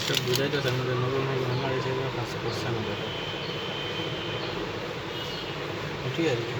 সব বুঝাইতে আমাদের নবম বাংলাদেশে কাজ করছে না বেটা ঠিক আর কি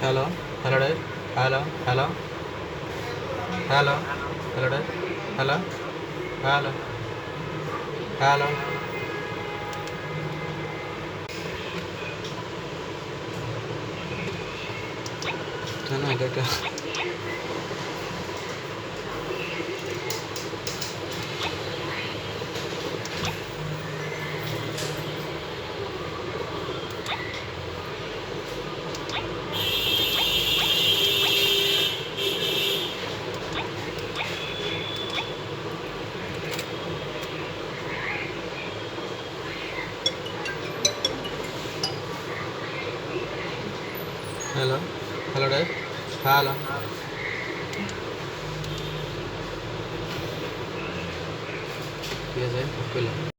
hello hello there hello hello hello hello there hello hello hello না এটা একটা hello hello there hello ঠিক আছে